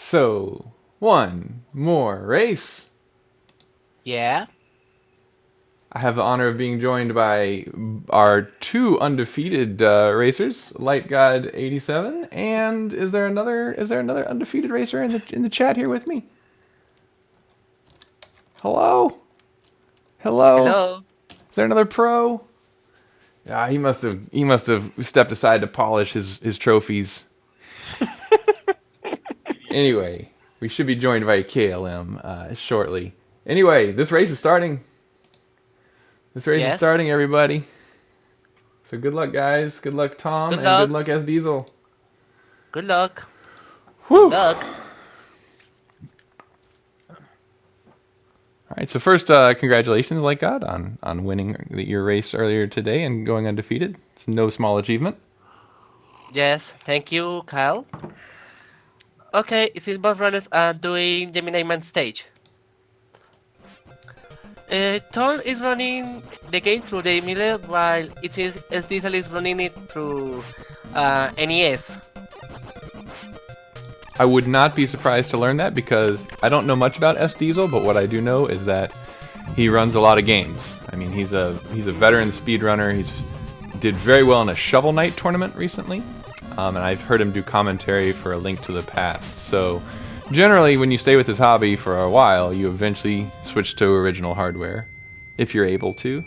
So, one more race. Yeah. I have the honor of being joined by our two undefeated racers, Light God 87, and is there another undefeated racer in the chat here with me? Hello? Hello? Hello. Is there another pro? Ah, he must have stepped aside to polish his trophies. Anyway, we should be joined by KLM shortly. Anyway, this race is starting. This race is Yes. starting, everybody. So good luck, guys. Good luck, Tom, Good and good luck. luck, SDiezal. Good luck. Whew! Good luck. All right. So first, congratulations, Like God, on winning your race earlier today and going undefeated. It's no small achievement. Yes. Thank you, Kyle. Okay, since both runners are doing Gemini Man stage. Tom is running the game through the Miller, while it is SDiezal is running it through NES. I would not be surprised to learn that because I don't know much about SDiezal, but what I do know is that he runs a lot of games. I mean, he's a veteran speedrunner. He's did very well in a Shovel Knight tournament recently, and I've heard him do commentary for A Link to the Past. So generally, when you stay with this hobby for a while, you eventually switch to original hardware, if you're able to.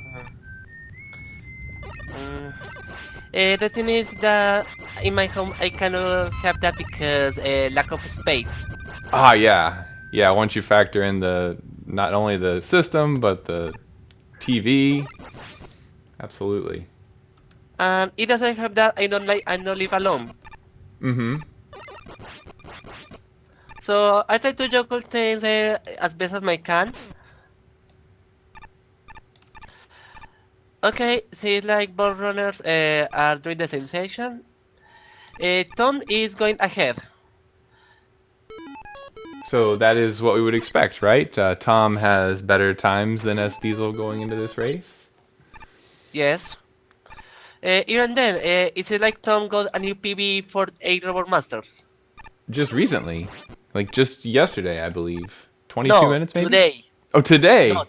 The thing is that in my home I cannot have that because lack of space. Ah, yeah. Yeah, once you factor in not only the system, but the TV. Absolutely. And it doesn't have that. I don't live alone. Mm-hmm. So I try to juggle things as best as I can. Okay, seems like both runners are doing the same section. Tom is going ahead. So that is what we would expect, right? Tom has better times than SDiezal going into this race. Yes. Even then, it seems like Tom got a new PB for 8 Robot Masters. Just recently. Like just yesterday, I believe. 22 No, minutes maybe? today. Oh, today! No.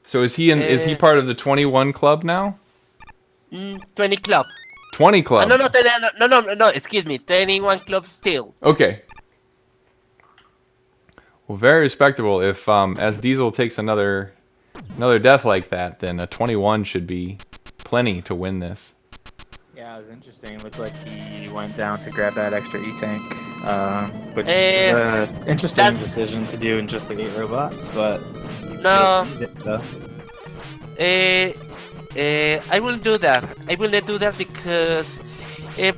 So is he part of the 21 club now? 20 club. 20 club. No, excuse me. 21 club still. Okay. Well, very respectable. If SDiezal takes another death like that, then a 21 should be plenty to win this. Yeah, it was interesting. It looked like he went down to grab that extra E-tank, which is an interesting decision to do in just the 8 robots, but no. Use it, so. I will do that. I will not do that because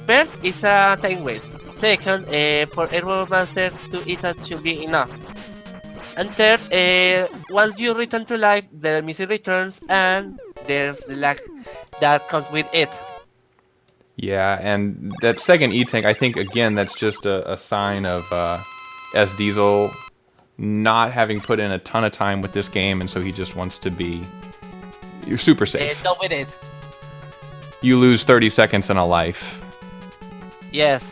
first, it's a time waste. Second, for Airborne Masters to eat that should be enough. And third, once you return to life, the missing returns and there's the lag that comes with it. Yeah, and that second E-tank, I think, again, that's just a sign of SDiezal not having put in a ton of time with this game, and so he just wants to be super safe. Done with it. You lose 30 seconds in a life. Yes,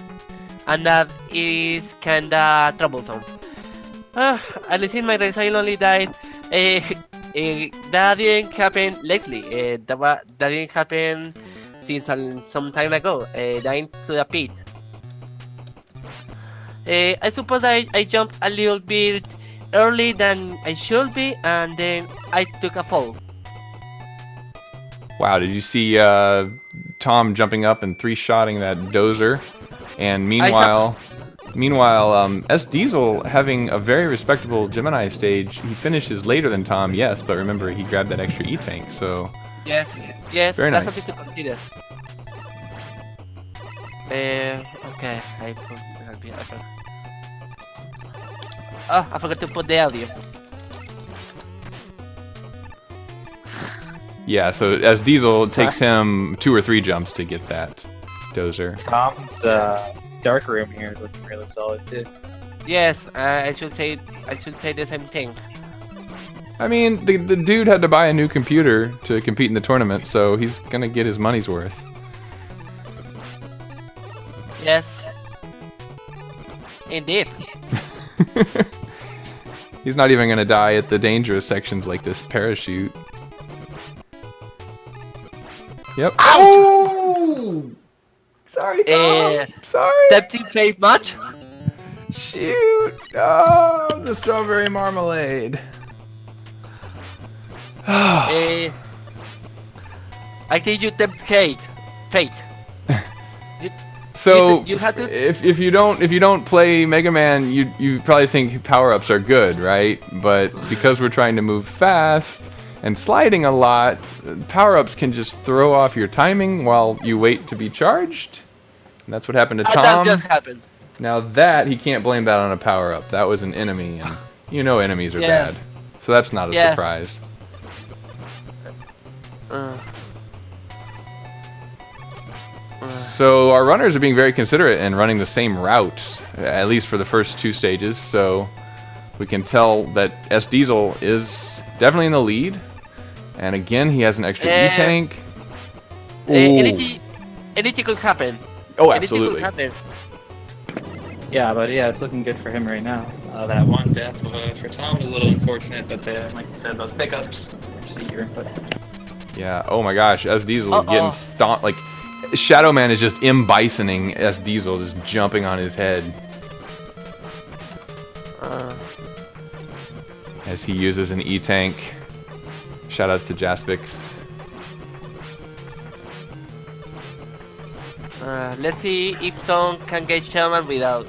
and that is kinda troublesome. At least in my race I only died. That didn't happen lately. That didn't happen since some time ago. Dying to the pit. I suppose I jumped a little bit early than I should be, and then I took a fall. Wow, did you see Tom jumping up and three-shotting that dozer? And meanwhile, SDiezal having a very respectable Gemini stage. He finishes later than Tom, yes, but remember he grabbed that extra E-tank, so... Yes, very that's nice. something to consider. Okay, I forgot to put the audio. Yeah, so SDiezal takes him 2 or 3 jumps to get that dozer. Tom's dark room here is looking really solid too. Yes, I should say the same thing. I mean, the dude had to buy a new computer to compete in the tournament, so he's gonna get his money's worth. Yes. Indeed. He's not even gonna die at the dangerous sections like this parachute. Yep. Oh! Sorry, Tom. Sorry. Tempting fate much? Shoot! Oh, the strawberry marmalade. I think you tempt fate. So you have to... if you don't play Mega Man, you probably think power-ups are good, right? But because we're trying to move fast and sliding a lot, power-ups can just throw off your timing while you wait to be charged. And that's what happened to Tom. That just happened. Now that he can't blame that on a power-up. That was an enemy, and you know enemies are bad. So that's not a surprise. So our runners are being very considerate and running the same route, at least for the first 2 stages. So we can tell that SDiezal is definitely in the lead. And again, he has an extra E-tank. Anything could happen. Oh, absolutely. Anything could happen. Yeah, but yeah, it's looking good for him right now. That one death for Tom was a little unfortunate, but like you said, those pickups, just eat your inputs. Yeah, oh my gosh, SDiezal getting stomped. Like, Shadow Man is just imbisoning SDiezal, just jumping on his head. As he uses an E-tank. Shoutouts to Jaspix. Let's see if Tom can get Shaman without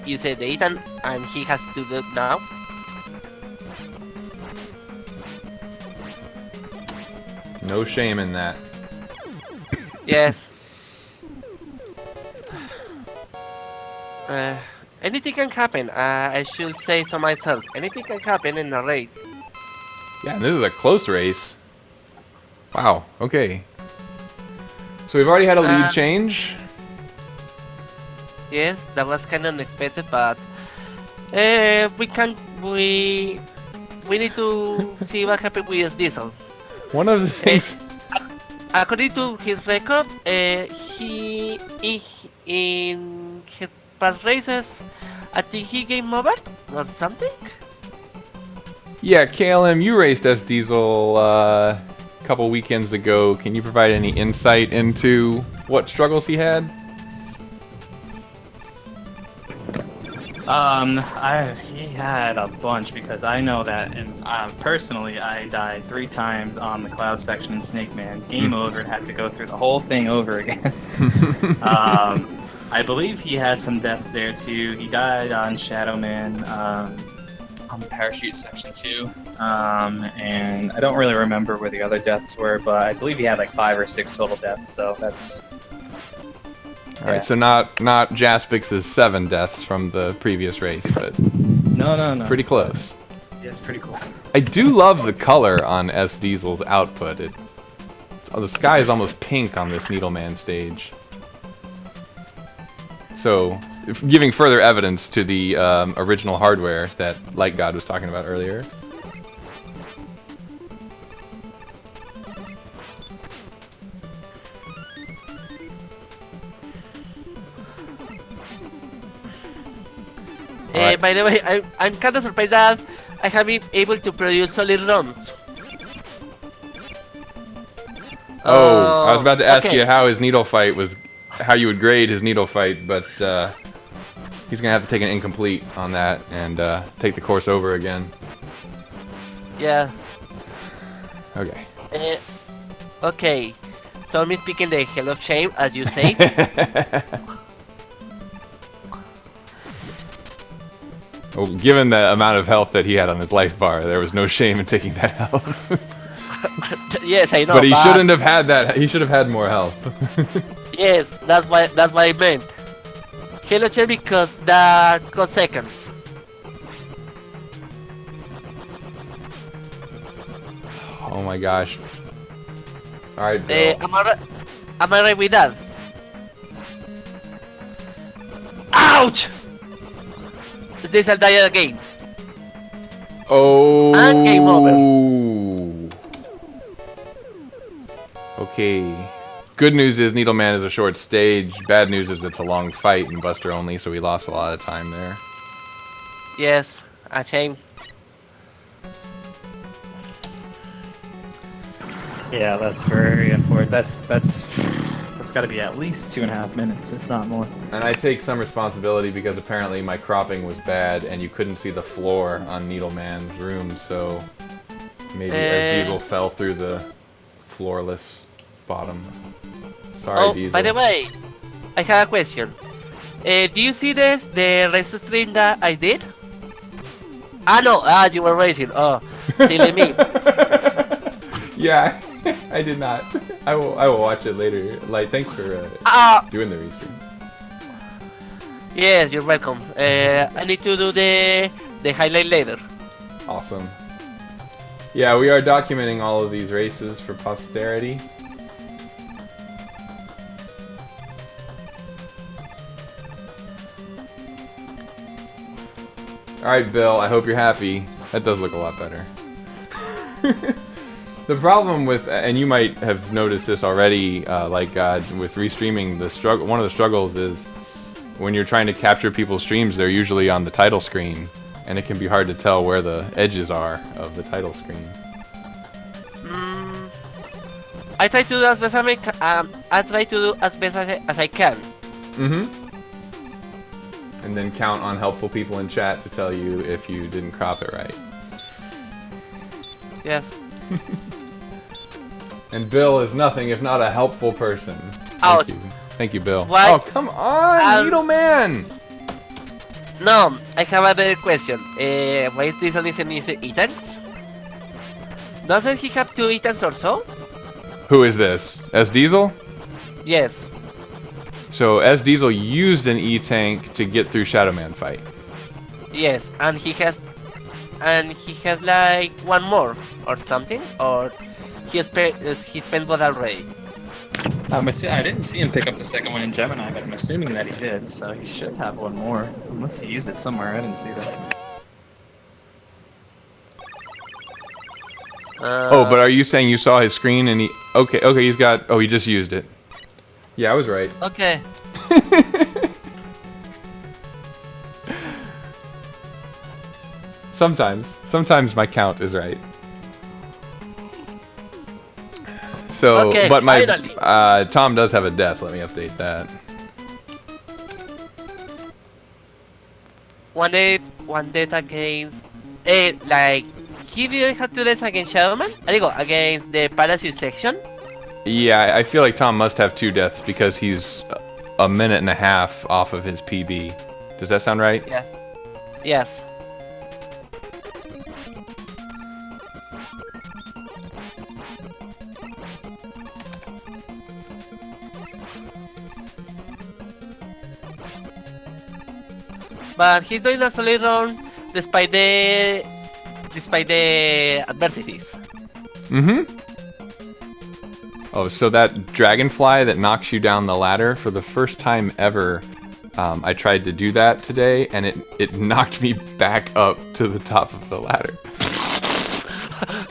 using the E-tank, and he has to do it now. No shame in that. Yes. Anything can happen. I should say so myself. Anything can happen in a race. Yeah, and this is a close race. Wow, okay. So we've already had a lead change. Yes, that was kind of unexpected, but we need to see what happened with SDiezal. One of the things... according to his record, he in his past races, I think he game over or something. Yeah, KLM, you raced SDiezal a couple weekends ago. Can you provide any insight into what struggles he had? He had a bunch, because I know that, and personally, I died 3 times on the cloud section in Snake Man. Game over, had to go through the whole thing over again. I believe he had some deaths there too. He died on Shadow Man, on the parachute section too. And I don't really remember where the other deaths were, but I believe he had like 5 or 6 total deaths. So that's. Alright, so not Jaspix's 7 deaths from the previous race, but no. Pretty close. Yes, pretty close. I do love the color on SDiezal's output. The sky is almost pink on this Needleman stage. So, giving further evidence to the original hardware that Light God was talking about earlier. Right. By the way, I'm kind of surprised that I have been able to produce solid runs. Oh, I was about to ask you how his needle fight was, how you would grade his needle fight, but he's gonna have to take an incomplete on that and take the course over again. Yeah. Okay. Okay. Tommy speaking the hell of shame, as you say. Well, given the amount of health that he had on his life bar, there was no shame in taking that health. Yes, I know. But he shouldn't have had that. He should have had more health. Yes, that's what I meant. Hello, shame because that got seconds. Oh my gosh. Alright, Bill. Am I right with that? Ouch! SDiezal died again. Oh. And game over. Okay. Good news is Needleman is a short stage. Bad news is it's a long fight and Buster only, so we lost a lot of time there. Yes, a shame. Yeah, that's very unfortunate. That's got to be at least 2.5 minutes, if not more. And I take some responsibility because apparently my cropping was bad and you couldn't see the floor on Needleman's room, so maybe SDiezal fell through the floorless bottom. Sorry, Diesel. By the way, I have a question. Do you see the race stream that I did? No, you were racing. Oh, silly me. Yeah, I did not. I will watch it later. Like, thanks for doing the restream. Yes, you're welcome. I need to do the highlight later. Awesome. Yeah, we are documenting all of these races for posterity. Alright, Bill, I hope you're happy. That does look a lot better. The problem with, and you might have noticed this already, with restreaming, one of the struggles is when you're trying to capture people's streams, they're usually on the title screen, and it can be hard to tell where the edges are of the title screen. I try to do as best as I can. Mm-hmm. And then count on helpful people in chat to tell you if you didn't crop it right. Yes. And Bill is nothing if not a helpful person. Ouch. Thank you, Bill. Why? Oh, come on, Needleman! No, I have a better question. Why is this only sending items? Doesn't he have 2 items or so? Who is this? SDiezal? Yes. So SDiezal used an E-tank to get through Shadow Man fight. Yes, and he has like 1 more or something, or he spent both already. I didn't see him pick up the second one in Gemini, but I'm assuming that he did, so he should have 1 more. Unless he used it somewhere, I didn't see that. Oh, but are you saying you saw his screen and he... Okay, he's got... Oh, he just used it. Yeah, I was right. Okay. Sometimes my count is right. So, okay, but my finally. Tom does have a death. Let me update that. One death against, like he didn't have 2 deaths against Shadowman. I go against the parachute section. Yeah, I feel like Tom must have 2 deaths because he's a minute and a half off of his PB. Does that sound right? Yeah. Yes. But he's doing a solid run despite the adversities. Mm-hmm. Oh, so that dragonfly that knocks you down the ladder, for the first time ever, I tried to do that today, and it knocked me back up to the top of the ladder.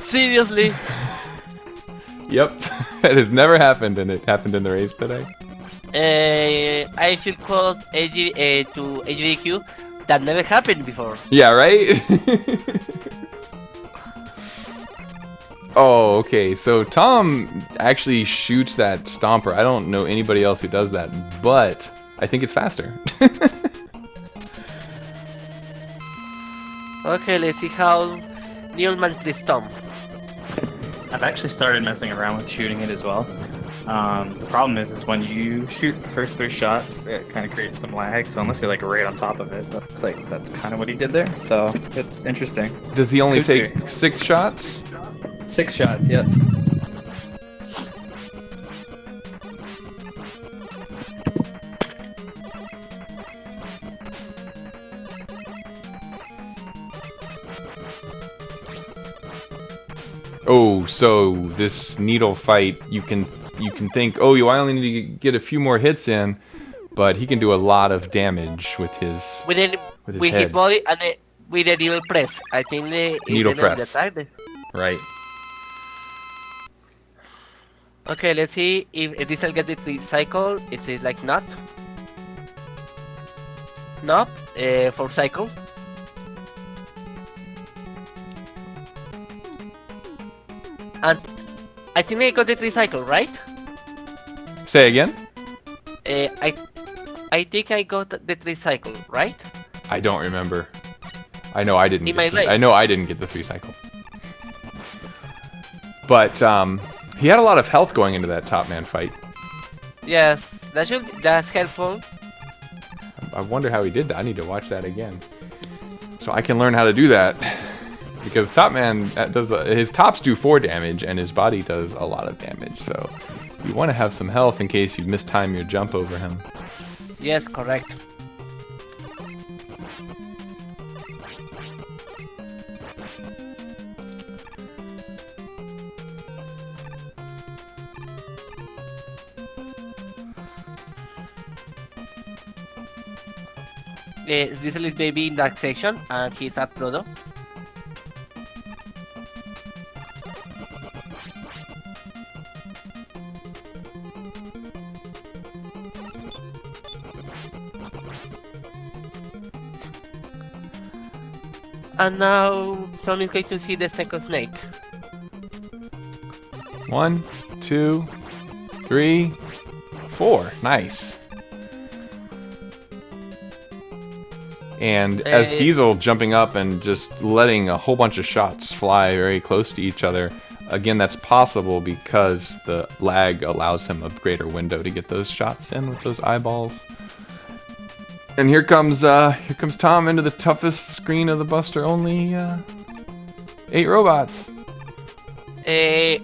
Seriously? Yep, that has never happened, and it happened in the race today. I should call to HDQ. That never happened before. Yeah, right? Oh, okay, so Tom actually shoots that stomper. I don't know anybody else who does that, but I think it's faster. Okay, let's see how Needleman stomp. I've actually started messing around with shooting it as well. The problem is when you shoot the first 3 shots, it kind of creates some lag, so unless you're like right on top of it, but it's like that's kind of what he did there, so it's interesting. Does he only take 6 shots? 6 shots, yep. Oh, so this needle fight, you can think, oh, I only need to get a few more hits in, but he can do a lot of damage with his head. His body and with the needle press. I think the needle press. Right. Okay, let's see if SDiezal get the 3 cycle. Is it like not? Nope. 4 cycle. And I think I got the 3 cycle, right? Say again? I think I got the 3 cycle, right? I don't remember. I know I didn't. In my Get race. I know I didn't get the 3 cycle. But he had a lot of health going into that top man fight. Yes, that's helpful. I wonder how he did that. I need to watch that again, so I can learn how to do that. Because top man does his tops do 4 damage and his body does a lot of damage. So you want to have some health in case you mistime your jump over him. Yes, correct. SDiezal is maybe in that section, and he's at Prodo. And now Tom is going to see the second snake. 1, 2, 3, 4. Nice. And as SDiezal jumping up and just letting a whole bunch of shots fly very close to each other, again, that's possible because the lag allows him a greater window to get those shots in with those eyeballs. And here comes Tom into the toughest screen of the Buster only 8 robots. Either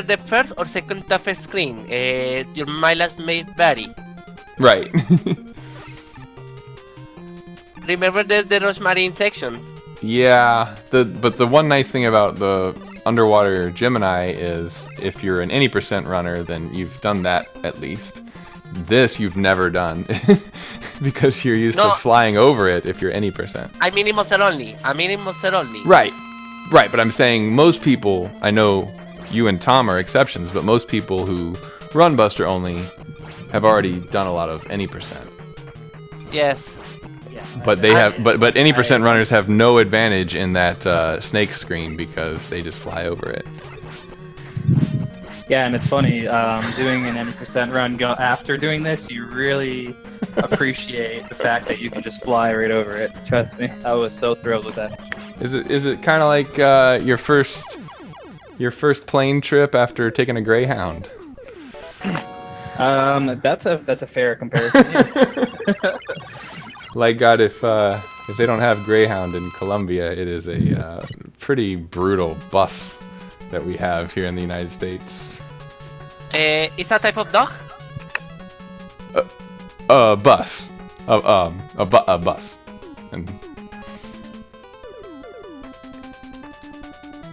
the first or second toughest screen. Your mileage may vary. Right. Remember there's the Rosemary section. Yeah, but the one nice thing about the underwater Gemini is if you're an any percent runner, then you've done that at least. This you've never done because you're used to flying over it if you're any percent. I mean in Monster only. Right, but I'm saying most people, I know you and Tom are exceptions, but most people who run Buster only have already done a lot of any percent. Yes. But they have, but any percent runners have no advantage in that snake screen because they just fly over it. Yeah, and it's funny, doing an any percent run after doing this, you really appreciate the fact that you can just fly right over it. Trust me, I was so thrilled with that. Is it kind of like your first plane trip after taking a Greyhound? That's a fair comparison. Yeah. Like God, if they don't have Greyhound in Colombia, it is a pretty brutal bus that we have here in the United States. Is that type of dog? Bus. A bus. And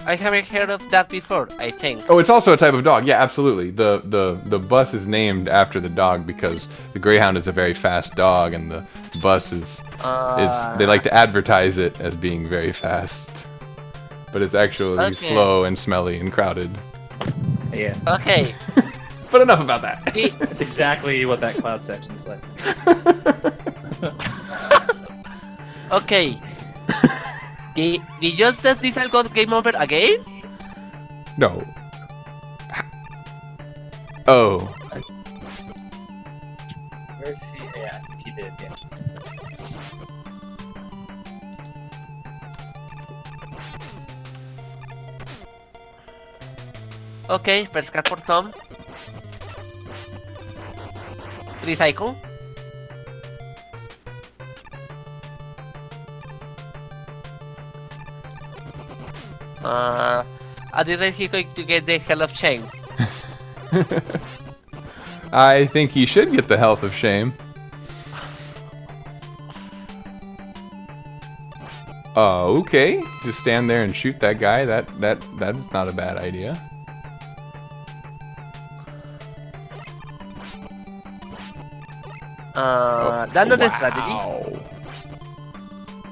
I haven't heard of that before, I think. oh, it's also a type of dog. Yeah, absolutely. The bus is named after the dog because the Greyhound is a very fast dog, and the bus is they like to advertise it as being very fast, but it's actually slow and smelly and crowded. Yeah. Okay. But enough about that. That's exactly what that cloud section's like. Okay. Did just SDiezal got game over again? No. Oh. Where is he? Yeah, I think he did, yeah. Okay, first cut for Tom. Recycle. I think he's going to get the hell of shame. I think he should get the health of shame. Okay. Just stand there and shoot that guy. That's not a bad idea. That's not a strategy.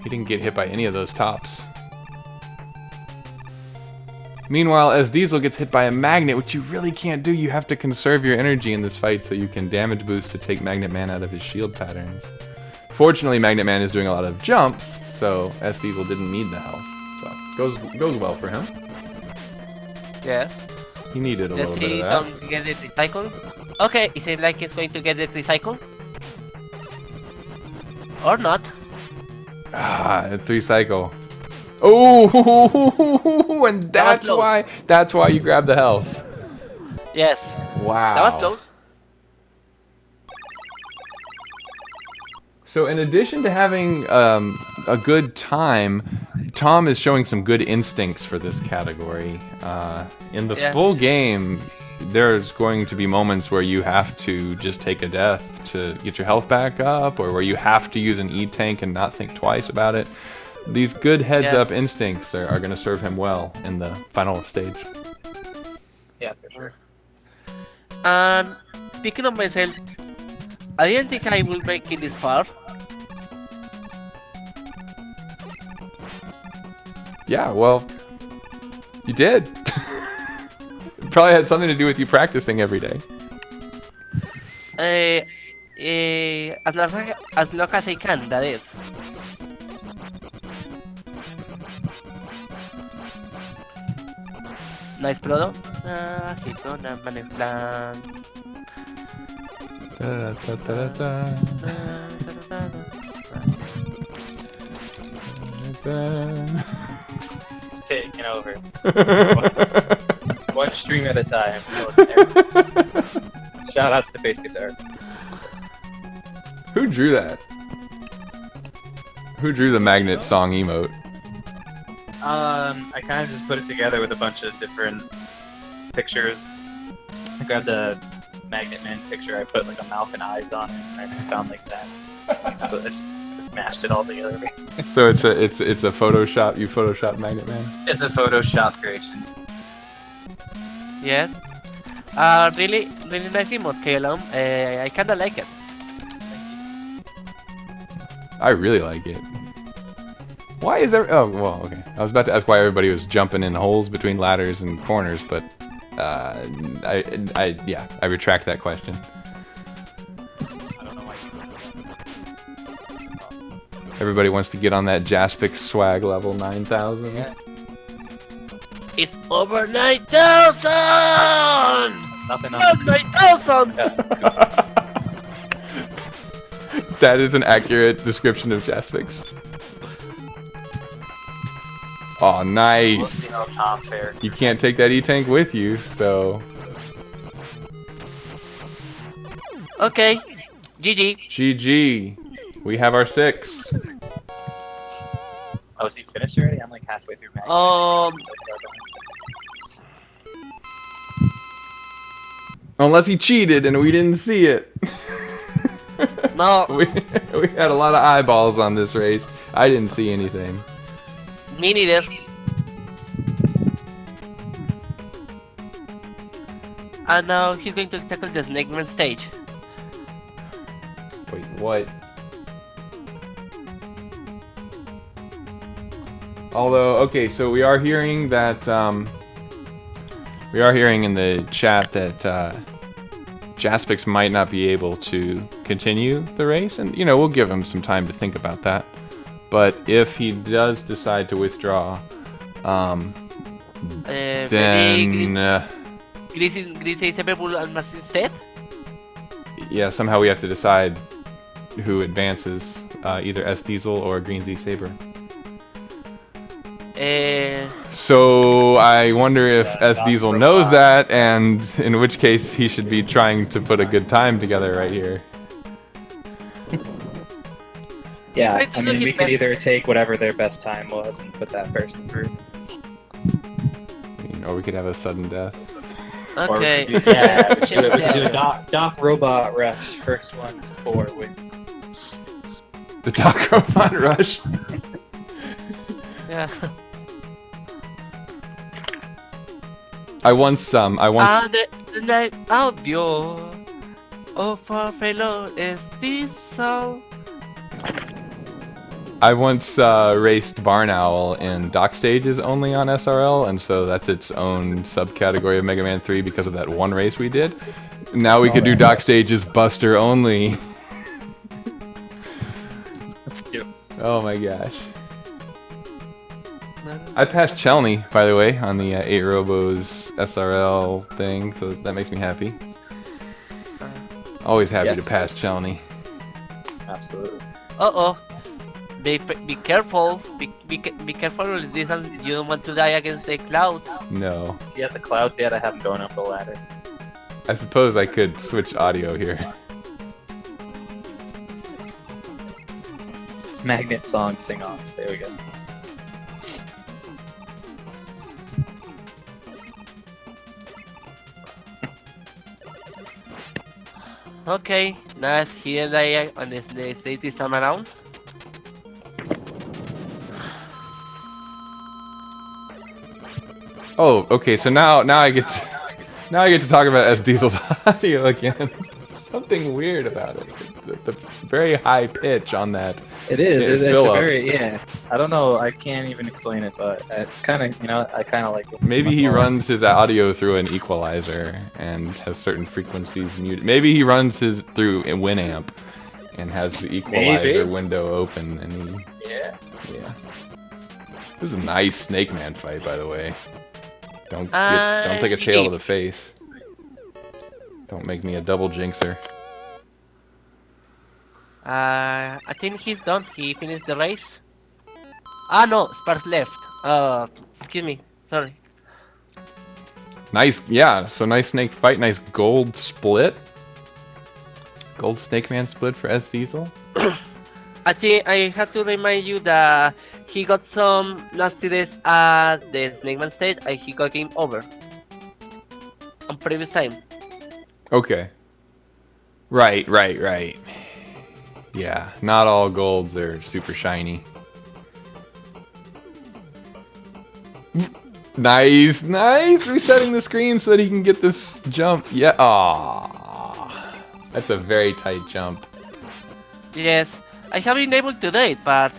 He didn't get hit by any of those tops. Meanwhile, SDiezal gets hit by a magnet, which you really can't do. You have to conserve your energy in this fight so you can damage boost to take Magnet Man out of his shield patterns. Fortunately, Magnet Man is doing a lot of jumps, so SDiezal didn't need the health. So goes well for him. Yes. He needed a Does little bit he of that. don't get it recycled? Okay, is it like he's going to get it recycled? Or not? Ah, 3 cycle. Oh, and that's why you grab the health. Yes. Wow. That was close. So in addition to having a good time, Tom is showing some good instincts for this category. In the full game, there's going to be moments where you have to just take a death to get your health back up, or where you have to use an E-tank and not think twice about it. These good heads-up instincts are going to serve him well in the final stage. Yeah, for sure. And speaking of myself, I didn't think I will make it this far. Yeah, well, you did. It probably had something to do with you practicing every day. As long as I can, that is. Nice product. He's gonna manage plan. It's taking over. One stream at a time. So it's shout outs to bass guitar. Who drew that? Who drew the magnet song emote? I kind of just put it together with a bunch of different pictures. I grabbed the Magnet Man picture, I put like a mouth and eyes on it, and I found like that. So I just mashed it all together. So it's a Photoshop. You Photoshop Magnet Man. It's a Photoshop creation. Yes. Really nice emote, KLM. I kinda like it. I really like it. Why is there? Oh, well, okay. I was about to ask why everybody was jumping in holes between ladders and corners, but I retract that question. I don't know why you Everybody wants to get on that Jaspix swag level 9,000. Yeah. It's over 9,000! Nothing Not on 9,000! That is an accurate description of Jaspix. Oh, nice. We'll see how Tom fares. You can't take that E-tank with you, so... Okay. GG. GG. We have our 6. Oh, is he finished already? I'm like halfway through Magnet. Unless he cheated and we didn't see it. No. We had a lot of eyeballs on this race. I didn't see anything. Me neither. And now he's going to tackle the Snake Man stage. Wait, what? Although, okay, so we are hearing that, we are hearing in the chat that, Jaspix might not be able to continue the race, and, you know, we'll give him some time to think about that. But if he does decide to withdraw, then, Gris Saber will instead? yeah, somehow we have to decide who advances, either SDiezal or Green Z Saber. So I wonder if SDiezal knows that, and in which case he should be trying to put a good time together right here. Yeah, I mean, we could either take whatever their best time was and put that person through. Or we could have a sudden death. Okay. We could do a Doc Robot Rush. First one to 4 wins. The Doc Robot Rush. Yeah. I once the night audio. Oh, for fellow SDiezal. I once raced Barn Owl in dock stages only on SRL, and so that's its own subcategory of Mega Man 3 because of that one race we did. Now we could do dock stages Buster only. Let's do it. Oh my gosh. I passed Chelney, by the way, on the 8 Robos SRL thing, so that makes me happy. Always happy to pass Chelney. Absolutely. Uh-oh. Be careful. Be careful with this, and you don't want to die against the clouds. No. Is he at the clouds yet? I haven't going up the ladder. I suppose I could switch audio here. Magnet song sing off. There we go. Okay, nice. Here I on the stage this time around. Oh, okay. So now I get to talk about SDiezal's audio again. Something weird about it. The very high pitch on that. It is. It's a fill-up. very I don't know. I can't even explain it, but it's kind of I kind of like it. Maybe he runs his audio through an equalizer and has certain frequencies muted. Maybe he runs his through a Winamp and has the equalizer window open, and he. Yeah. This is a nice Snake Man fight, by the way. Don't take a tail to the face. Don't make me a double jinxer. I think he's done. He finished the race. Ah no, Spark left. Excuse me. Sorry. Nice, yeah. So nice snake fight. Nice gold split. Gold Snake Man split for SDiezal. I think I have to remind you that he got some nastiness at the Snake Man stage and he got game over on previous time. Okay. Right. Yeah, not all golds are super shiny. Nice. Resetting the screen so that he can get this jump. Yeah. Aww. That's a very tight jump. Yes, I have been able to do it, but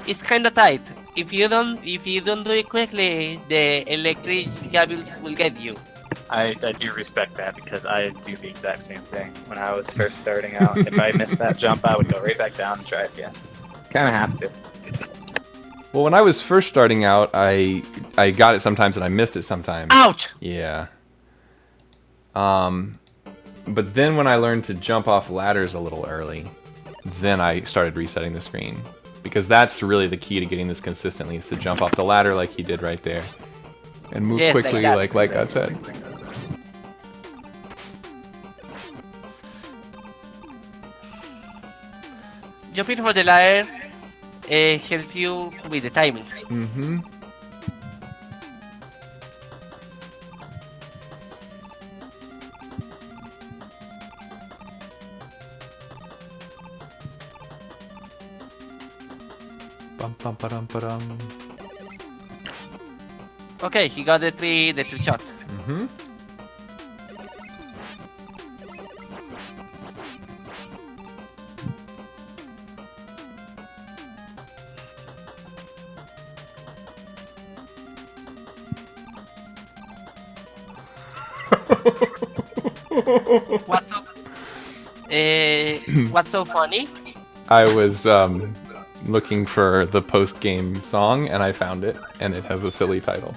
it's kind of tight. If you don't do it quickly, the electric cables will get you. I do respect that because I do the exact same thing when I was first starting out. If I missed that jump, I would go right back down and try it again. Kind of have to. Well, when I was first starting out, I got it sometimes and I missed it sometimes. Ouch! Yeah. But then when I learned to jump off ladders a little early, then I started resetting the screen. Because that's really the key to getting this consistently, is to jump off the ladder like he did right there. And move quickly like God said. Jumping for the ladder helps you with the timing. Mm-hmm. Bum. Okay, he got the three shots. Mm-hmm. What's so funny? I was looking for the post-game song, and I found it, and it has a silly title.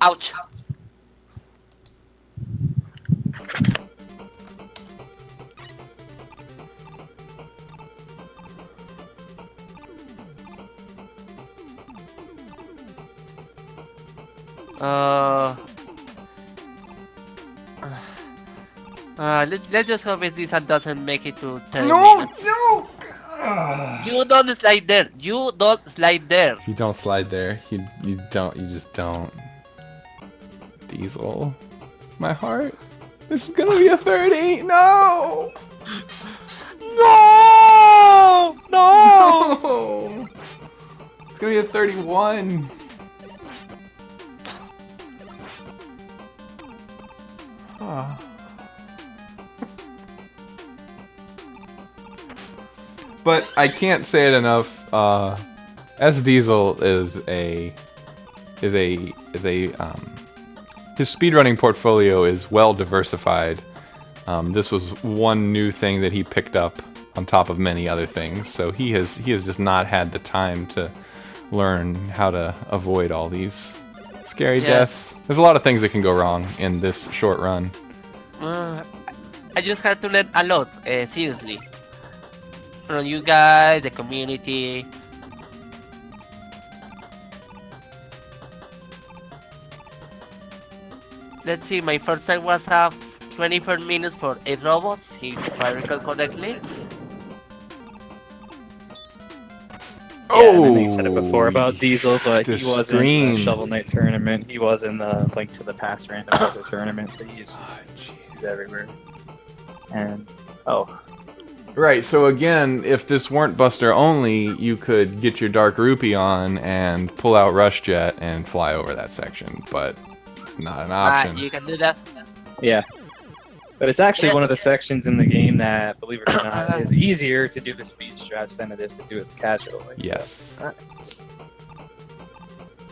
Ouch. Let's just hope SDiezal doesn't make it to 10 minutes. No! You don't slide there. You don't slide there. You don't slide there. You just don't. Diesel. My heart. This is gonna be a 30. No! No! No! No! It's gonna be a 31. Ah. But I can't say it enough. SDiezal his speedrunning portfolio is well diversified. This was one new thing that he picked up on top of many other things. So he has just not had the time to learn how to avoid all these scary deaths. There's a lot of things that can go wrong in this short run. I just had to learn a lot, seriously. From you guys, the community. Let's see, my first time was 24 minutes for 8 robots, if I recall correctly. Yeah, and I know you said it before about Diesel, but he was screen. in the Shovel Knight tournament. He was in the Link to the Past randomizer tournament, so he's everywhere. And Right, so again, if this weren't Buster only, you could get your Dark Rupee on and pull out Rush Jet and fly over that section, but it's not an option. You can do that. yeah. But it's actually one of the sections in the game that, believe it or not, is easier to do the speed strats than it is to do it casually. Yes. So.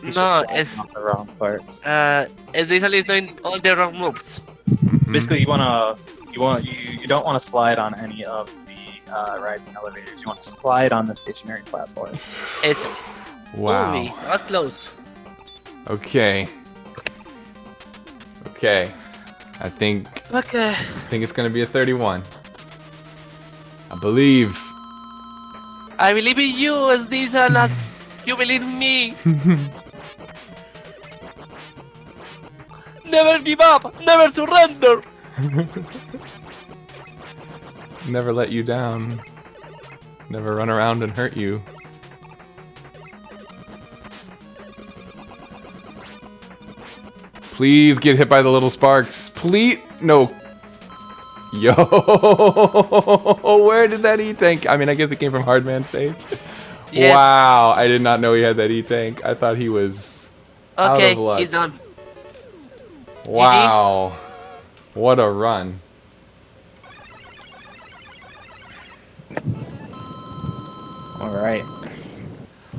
No, it's off the wrong parts. SDiezal is doing all the wrong moves. So basically, you don't want to slide on any of the rising elevators. You want to slide on the stationary platform. It's Wow. Ooh, that's close. Okay. I think it's gonna be a 31. I believe. I believe in you, SDiezal, as you believe in me. Never give up, never surrender. Never let you down. Never run around and hurt you. Please get hit by the little sparks. Please. No. Yo. Where did that E-Tank? I mean, I guess it came from Hardman stage. Yes. Wow. I did not know he had that E-Tank. I thought he was out of luck. He's done. Wow. What a run. Alright.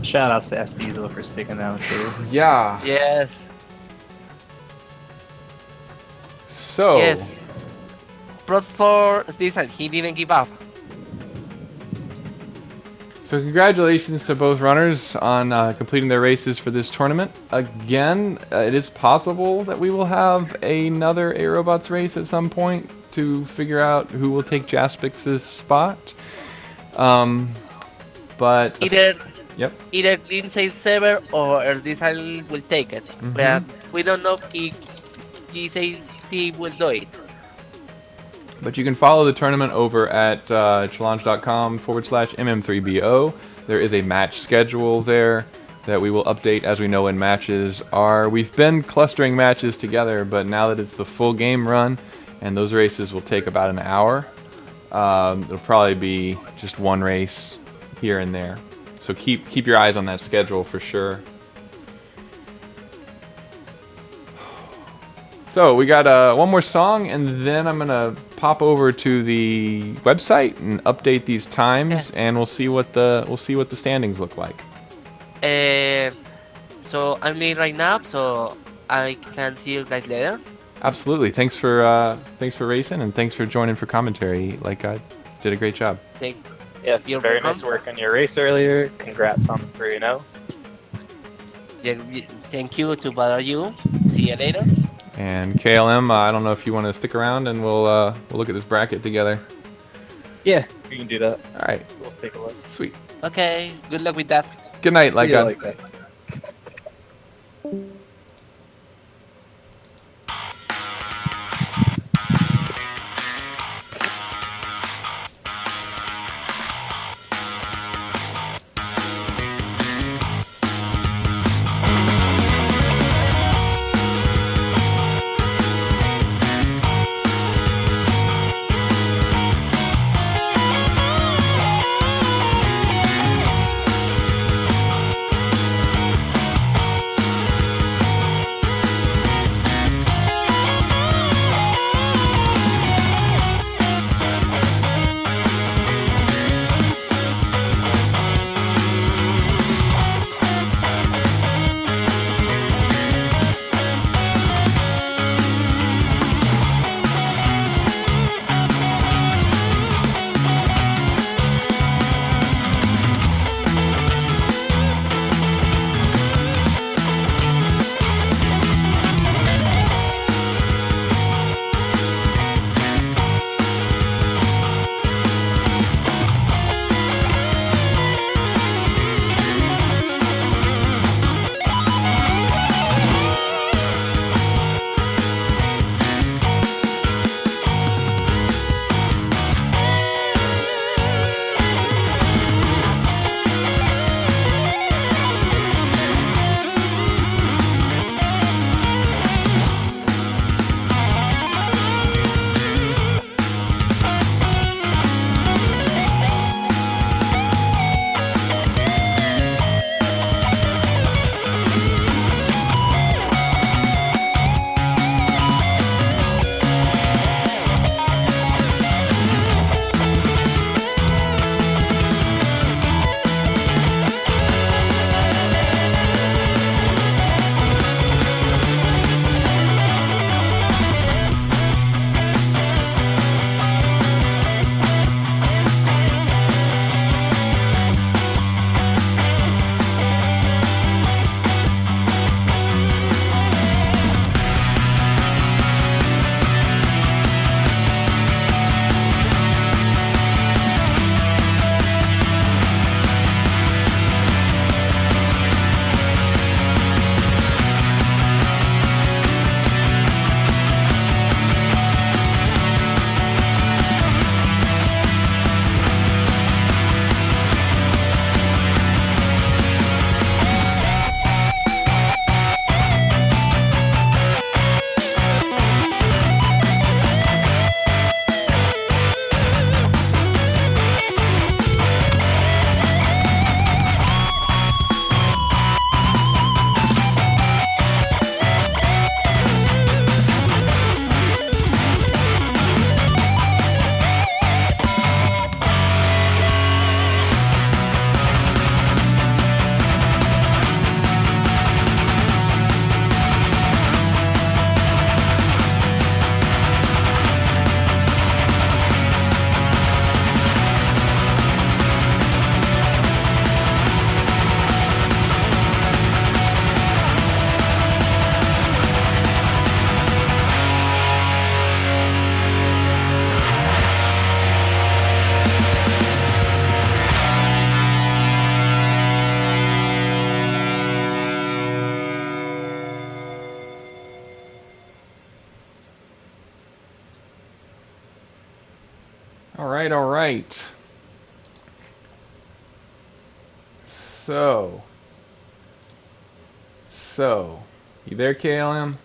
Shout outs to SDiezal for sticking that one through. Yeah. Yes. So. Yes. Props for SDiezal, he didn't give up. So congratulations to both runners on completing their races for this tournament. Again, it is possible that we will have another A-Robots race at some point to figure out who will take Jaspix's spot. But Either Yep. Saber or SDiezal will take it. But we don't know if GCC will do it. But you can follow the tournament over at challenge.com/MM3BO. There is a match schedule there that we will update as we know when matches are. We've been clustering matches together, but now that it's the full game run, and those races will take about an hour, it'll probably be just one race here and there. So keep your eyes on that schedule for sure. So we got one more song, and then I'm gonna pop over to the website and update these times, and we'll see what the standings look like. So I'm leaving right now, so I can see you guys later. Absolutely. Thanks for racing, and thanks for joining for commentary. Like I did a great job. Yes, You're very welcome. nice work on your race earlier. Congrats on the 3-0. Yeah, thank you to bother you. See you later. And KLM, I don't know if you want to stick around, and we'll look at this bracket together. Yeah, we can do that. All right. So we'll take a look. Sweet. Okay, good luck with that. Good night, See ya, like that. All right, all right. So, you there, KLM?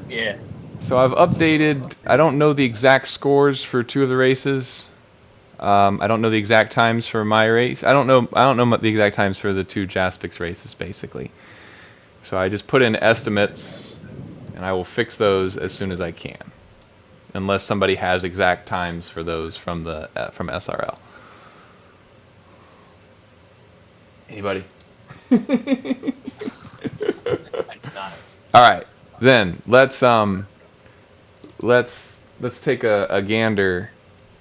Yeah. So I've updated. I don't know the exact scores for 2 of the races. I don't know the exact times for my race. I don't know. The exact times for the 2 Jaspix races, basically. So I just put in estimates, and I will fix those as soon as I can, unless somebody has exact times for those from the from SRL. Anybody? I do not. All right, then let's take a gander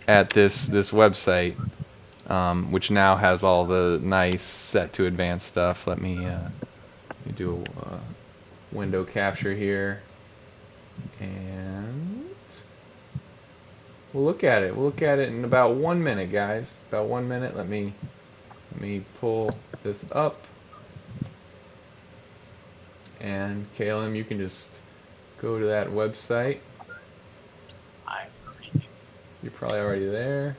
at this website, which now has all the nice set to advanced stuff. Let me do a window capture here, and we'll look at it. We'll look at it in about 1 minute, guys. About 1 minute. Let me pull this up. And KLM, you can just go to that website. I'm reading, You're probably already there.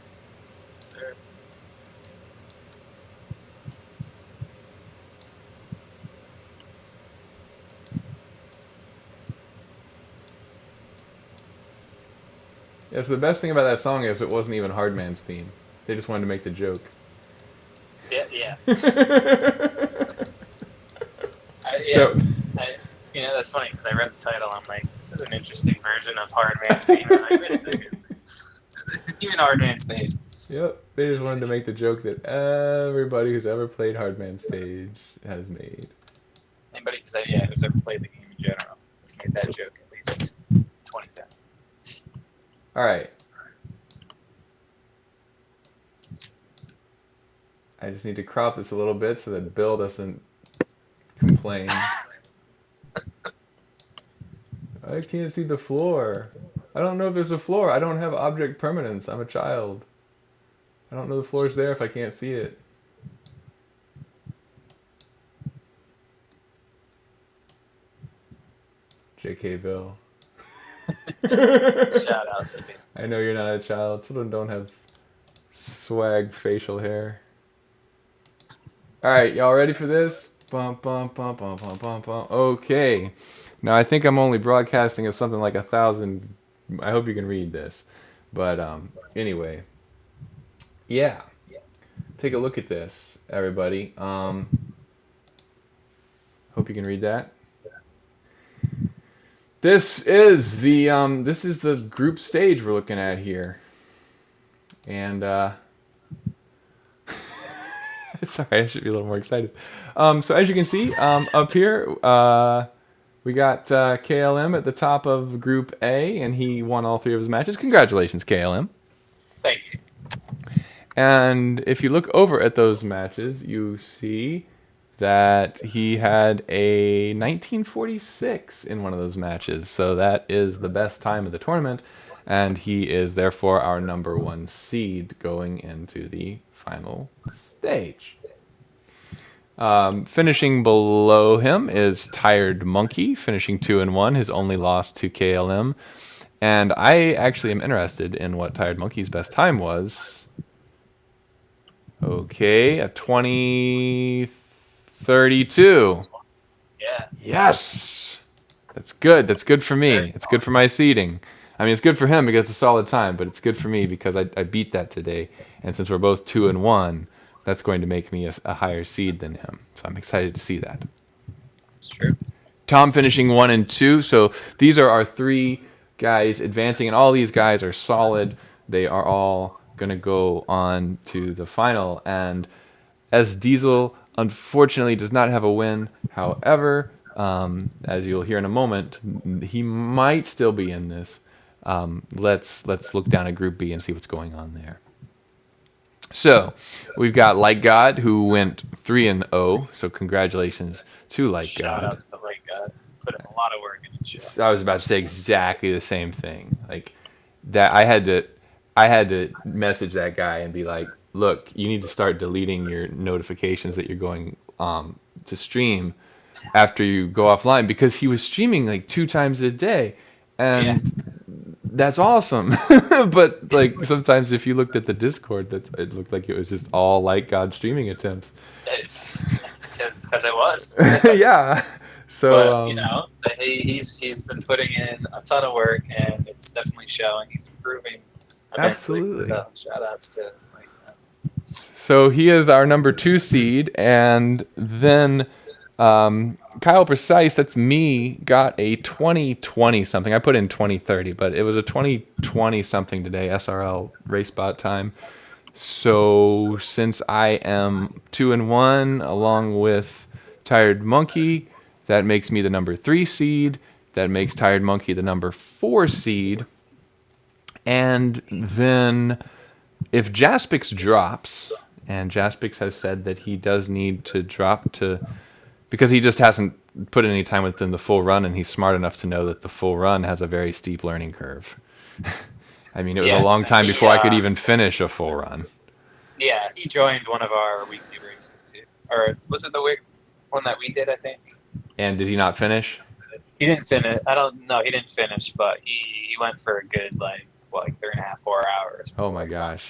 sir. Yeah, so the best thing about that song is it wasn't even Hardman's theme. They just wanted to make the joke. Yeah. So, That's funny because I read the title. I'm like, this is an interesting version of Hardman's theme. I'm like, wait a second. Even Hardman's theme. yep, they just wanted to make the joke that everybody who's ever played Hardman Stage has made. Anybody who's ever played the game in general has made that joke at least 20 times. All right. I just need to crop this a little bit so that Bill doesn't complain. I can't see the floor. I don't know if there's a floor. I don't have object permanence. I'm a child. I don't know the floor's there if I can't see it. JK Bill. Shout out to this. I know you're not a child. Children don't have swag facial hair. Alright, y'all ready for this? Bum, bum, bum, bum, bum, bum, bum. Okay. Now I think I'm only broadcasting at something like 1,000. I hope you can read this. But anyway. Yeah. Take a look at this, everybody. Hope you can read that. This is the group stage we're looking at here. And sorry, I should be a little more excited. So as you can see, up here, we got KLM at the top of Group A, and he won all 3 of his matches. Congratulations, KLM. Thank you. And if you look over at those matches, you see that he had a 1946 in one of those matches. So that is the best time of the tournament, and he is therefore our number 1 seed going into the final stage. Finishing below him is Tired Monkey, finishing 2-1, his only loss to KLM. And I actually am interested in what Tired Monkey's best time was. Okay, a 20:32. Yeah. Yes! That's good. That's good for me. It's good for my seeding. I mean, it's good for him because it's a solid time, but it's good for me because I beat that today. And since we're both 2-1, that's going to make me a higher seed than him. So I'm excited to see that. That's true. Tom finishing 1 and 2. So these are our 3 guys advancing, and all these guys are solid. They are all going to go on to the final. And SDiezal unfortunately does not have a win. However, as you'll hear in a moment, he might still be in this. Let's look down at Group B and see what's going on there. So we've got Like God, who went 3-0. So congratulations to Like God. Shout outs to Like God. Put in a lot of work in the show. I was about to say exactly the same thing. Like that, I had to message that guy and be like, "Look, you need to start deleting your notifications that you're going to stream after you go offline," because he was streaming like 2 times a day, and That's awesome. But like sometimes if you looked at the Discord, it looked like it was just all Light God streaming attempts. Because it was. Yeah. So, But he's been putting in a ton of work, and it's definitely showing. He's improving immensely. absolutely. So shout outs to So he is our number 2 seed, and then kyleprecise, that's me, got a 2020 something. I put in 2030, but it was a 2020 something today, SRL race bot time. So since I am 2-1 along with Tired Monkey, that makes me the number 3 seed. That makes Tired Monkey the number 4 seed. And then if Jaspix drops, and Jaspix has said that he does need to drop because he just hasn't put any time within the full run, and he's smart enough to know that the full run has a very steep learning curve. I mean, it was a long time before I could even finish a full run. Yeah, he joined one of our weekly races too. Or was it the one that we did, I think? And did he not finish? He didn't finish. I don't know. He didn't finish, but he went for a good, like 3.5, 4 hours. Oh my gosh.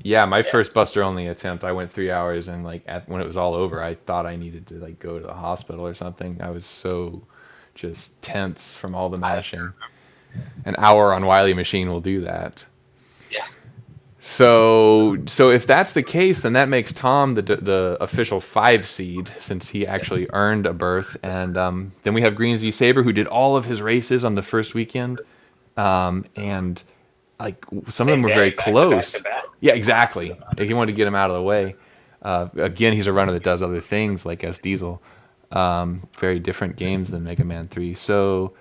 Yeah, my first Buster only attempt, I went 3 hours, and like when it was all over, I thought I needed to like go to the hospital or something. I was so just tense from all the mashing. An hour on Wily Machine will do that. Yeah. So if that's the case, then that makes Tom the official 5 seed, since he actually earned a berth. And then we have Green Z Saber, who did all of his races on the first weekend, and like some of them were very close. Back to back. Yeah, exactly. He wanted to get him out of the way. Again, he's a runner that does other things like SDiezal. Very different games than Mega Man 3. So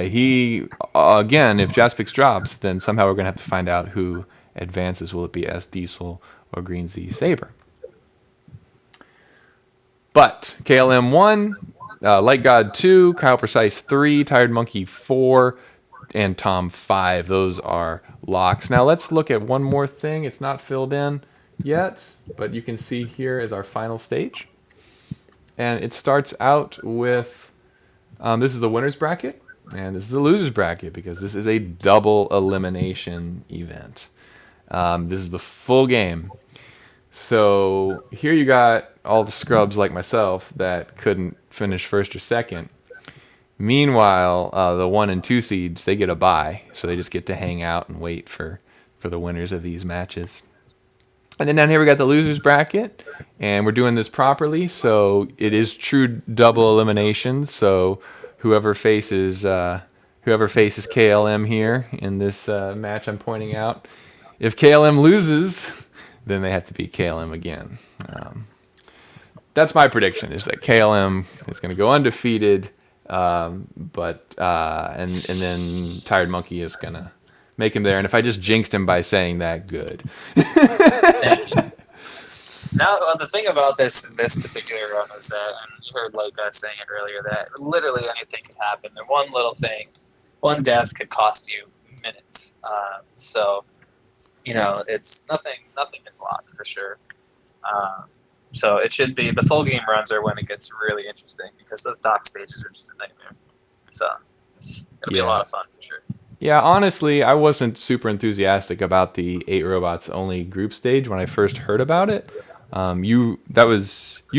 he, again, if Jaspix drops, then somehow we're going to have to find out who advances. Will it be SDiezal or Green Z Saber? But KLM 1, Light God 2, kyleprecise 3, Tired Monkey 4, and Tom 5. Those are locks. Now let's look at one more thing. It's not filled in yet, but you can see here is our final stage. And it starts out with, this is the winner's bracket, and this is the loser's bracket, because this is a double elimination event. This is the full game. So here you got all the scrubs like myself that couldn't finish first or second. Meanwhile, the 1 and 2 seeds, they get a bye, so they just get to hang out and wait for the winners of these matches. And then down here we got the losers bracket, and we're doing this properly, so it is true double elimination. So whoever faces KLM here in this match I'm pointing out, if KLM loses, then they have to beat KLM again. That's my prediction, is that KLM is going to go undefeated, but then Tired Monkey is going to make him there. And if I just jinxed him by saying that, good. Thank you. Now, the thing about this particular run is that, and you heard Light God saying it earlier, that literally anything could happen. And one little thing, one death could cost you minutes. So, it's nothing is locked for sure. So it should be, the full game runs are when it gets really interesting, because those dock stages are just a nightmare. So it'll be a lot of fun for sure. Yeah, honestly, I wasn't super enthusiastic about the 8 robots only group stage when I first heard about it. You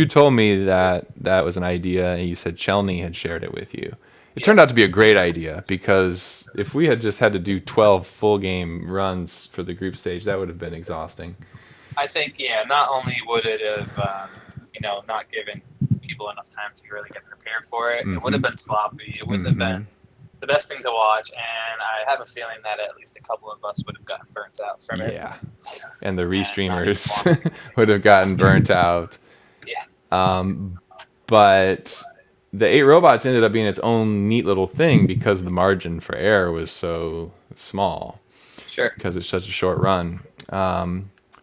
told me that was an idea, and you said Chelney had shared it with you. It turned out to be a great idea, because if we had just had to do 12 full game runs for the group stage, that would have been exhausting. I think, not only would it have, not given people enough time to really get prepared for it, it would have been sloppy. It wouldn't have been the best thing to watch, and I have a feeling that at least a couple of us would have gotten burnt out from it. Yeah, and the restreamers would have gotten burnt out. Yeah. But the 8 robots ended up being its own neat little thing, because the margin for error was so small. Sure. Because it's such a short run.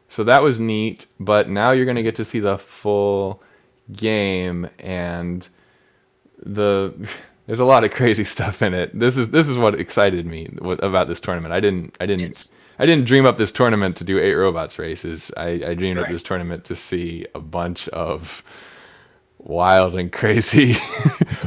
So that was neat, but now you're going to get to see the full game, and there's a lot of crazy stuff in it. This is what excited me about this tournament. I didn't dream up this tournament to do 8 robots races. I dreamed up this tournament to see a bunch of wild and crazy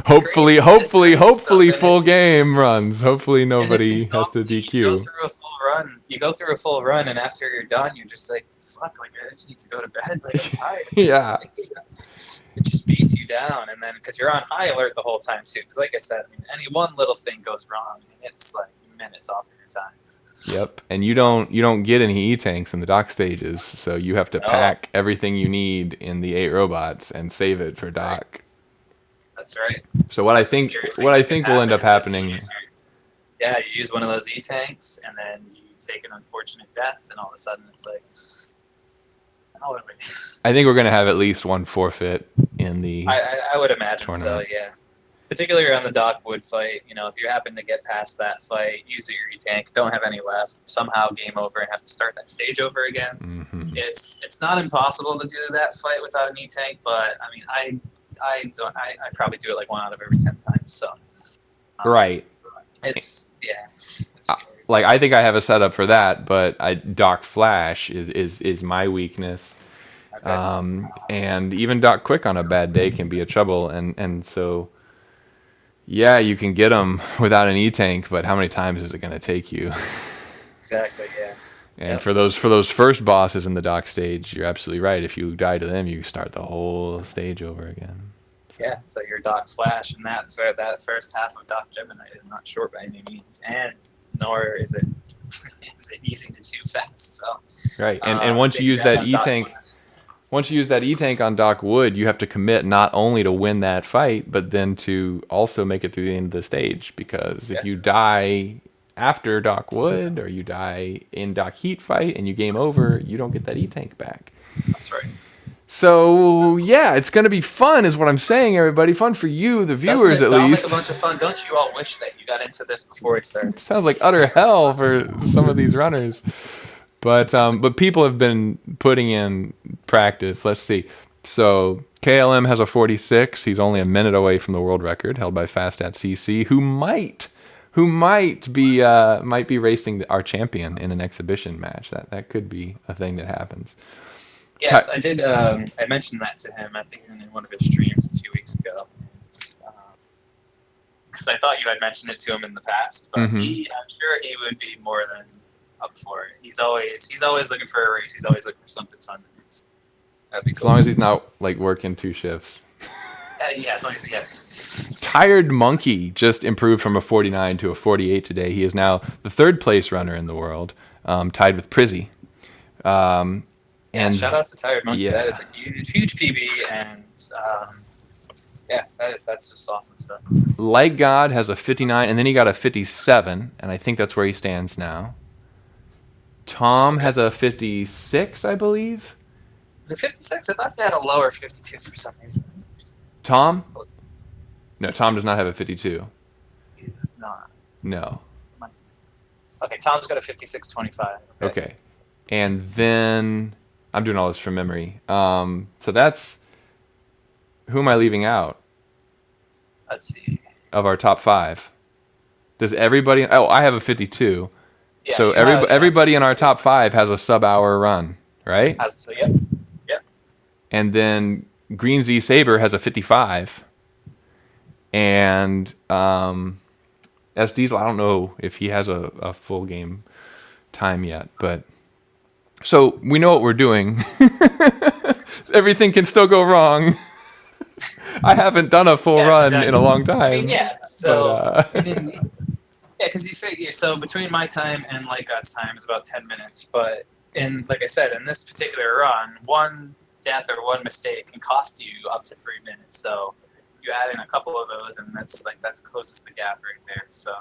Hopefully, crazy. It's crazy hopefully stuff, and full game runs. Hopefully and it's nobody has to exhausting. You go DQ. through a full run. You go through a full run, and after you're done, you're just like, fuck, like I just need to go to bed. Like I'm tired. Yeah. It just beats you down, and then because you're on high alert the whole time too. Because like I said, I mean, any one little thing goes wrong, and it's like minutes off of your time. Yep. And you don't get any E-tanks in the dock stages, so you have to No. pack everything you need in the 8 robots and save it for dock. Right. That's right. So what That's I the think scariest thing what I that could think will end up happen is if happening. you use one of those E-tanks, and then you take an unfortunate death, and all of a sudden it's like, oh, what do we do? I think we're gonna have at least one forfeit in the. I would imagine tournament. so, yeah. Particularly on the Doc Wood fight, you know, if you happen to get past that fight, use your E-tank, don't have any left, somehow game over and have to start that stage over again. Mm-hmm. It's not impossible to do that fight without an E-tank, but I mean, I probably do it like 1 out of every 10 times. So Right. it's scary. Like I think I have a setup for that, but Doc Flash is my weakness. Okay. And even Doc Quick on a bad day can be a trouble, and so yeah, you can get them without an E-tank, but how many times is it going to take you? Exactly. Yeah. And Yep. for those first bosses in the dock stage, you're absolutely right. If you die to them, you start the whole stage over again. Yeah, so your Doc Flash and that first half of Doc Gemini is not short by any means, and nor is it easy to do fast. So Right, and once you use that E-tank, on Doc Wood, you have to commit not only to win that fight, but then to also make it through the end of the stage. Because if you die after Doc Wood, or you die in Doc Heat fight and you game over, you don't get that E-tank back. That's right. So yeah, it's gonna be fun, is what I'm saying, everybody. Fun for you, the viewers, Doesn't it at sound least. like a bunch of fun? Don't you all wish that you got into this before it started? Sounds like utter hell for some of these runners, but people have been putting in practice. Let's see. So KLM has a 46. He's only a minute away from the world record held by FastAtCC, who might be racing our champion in an exhibition match. That could be a thing that happens. Yes, I did. I mentioned that to him, I think, in one of his streams a few weeks ago. Because I thought you had mentioned it to him in the past, but I'm sure he would be more than up for it. He's always looking for a race. He's always looking for something fun to do. That'd be cool. As long as he's not like working 2 shifts. Yeah, as long as Tired Monkey just improved from a 49 to a 48 today. He is now the 3rd place runner in the world, tied with Prizzy. And shout out to Tired Monkey. Yeah. That is a huge PB, and that's just awesome stuff. Like God has a 59, and then he got a 57, and I think that's where he stands now. Tom has a 56, I believe. Was it 56? I thought he had a lower 52 for some reason. Tom? No, Tom does not have a 52. He does not. No. Okay, Tom's got a 56.25. Okay. And then I'm doing all this from memory. So that's, who am I leaving out Let's see. of our top 5? Does everybody? Oh, I have a 52. Yeah, So everybody in our top 5 has a sub-hour run, right? So yep. And then Green Z Saber has a 55. And SDiezal, I don't know if he has a full game time yet, but so we know what we're doing. Everything can still go wrong. I haven't done a full run in a long time. I mean, yeah. So but, because you figure, so between my time and Light God's time is about 10 minutes, but like I said, in this particular run, one death or one mistake can cost you up to 3 minutes. So you add in a couple of those, and that's closes the gap right there. So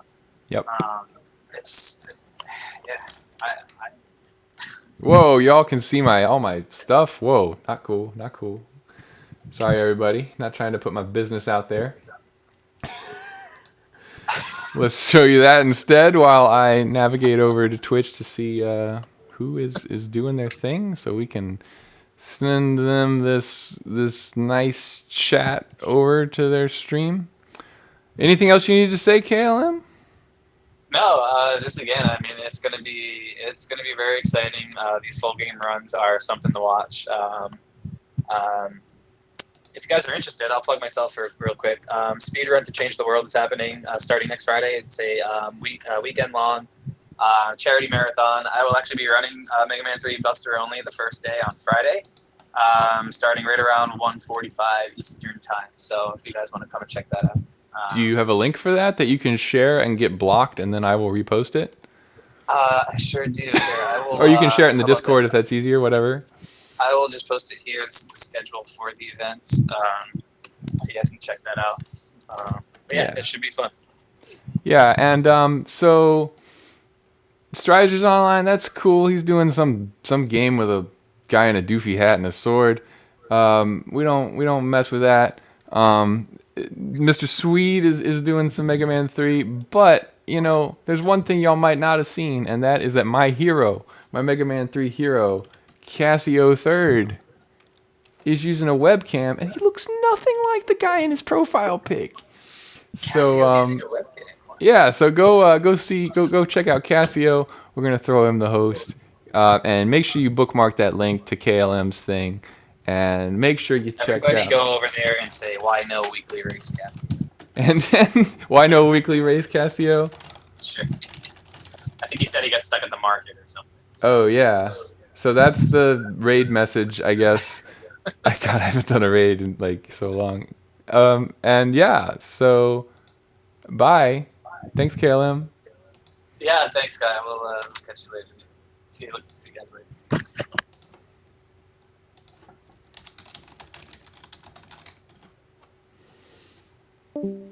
yep. It's Whoa, y'all can see all my stuff. Whoa, not cool. Sorry, everybody. Not trying to put my business out there. Let's show you that instead while I navigate over to Twitch to see who is doing their thing, so we can send them this nice chat over to their stream. Anything else you need to say, KLM? No, just again, I mean, it's gonna be very exciting. These full game runs are something to watch. if you guys are interested, I'll plug myself for real quick. Speedrun to Change the World is happening starting next Friday. It's a weekend long charity marathon. I will actually be running Mega Man 3 Buster only the first day on Friday, starting right around 1:45 Eastern time. So if you guys want to come and check that out. Do you have a link for that you can share and get blocked, and then I will repost it? I sure do. Here, I will, or you can share it in the how about Discord this? if that's easier, whatever. I will just post it here. This is the schedule for the event. You guys can check that out. But yeah, it should be fun. Yeah, and so SDiezal's online. That's cool. He's doing some game with a guy in a doofy hat and a sword. We don't mess with that. Mr. Swede is doing some Mega Man 3, but you know, there's one thing y'all might not have seen, and that is that my hero, my Mega Man 3 hero, Cassio 3rd, is using a webcam, and he looks nothing like the guy in his profile pic. So yeah, so go check out Cassio. We're gonna throw him the host, and make sure you bookmark that link to KLM's thing, and make sure you check Everybody out. go over there and say, "Why no weekly race, Cassio?" And then, why no weekly race, Cassio? Sure. I think he said he got stuck at the market or something. Oh yeah. So that's the raid message, I guess. I haven't done a raid in like so long. And yeah, so bye. Thanks, KLM. Yeah, thanks, guy. We'll catch you later. See you guys later.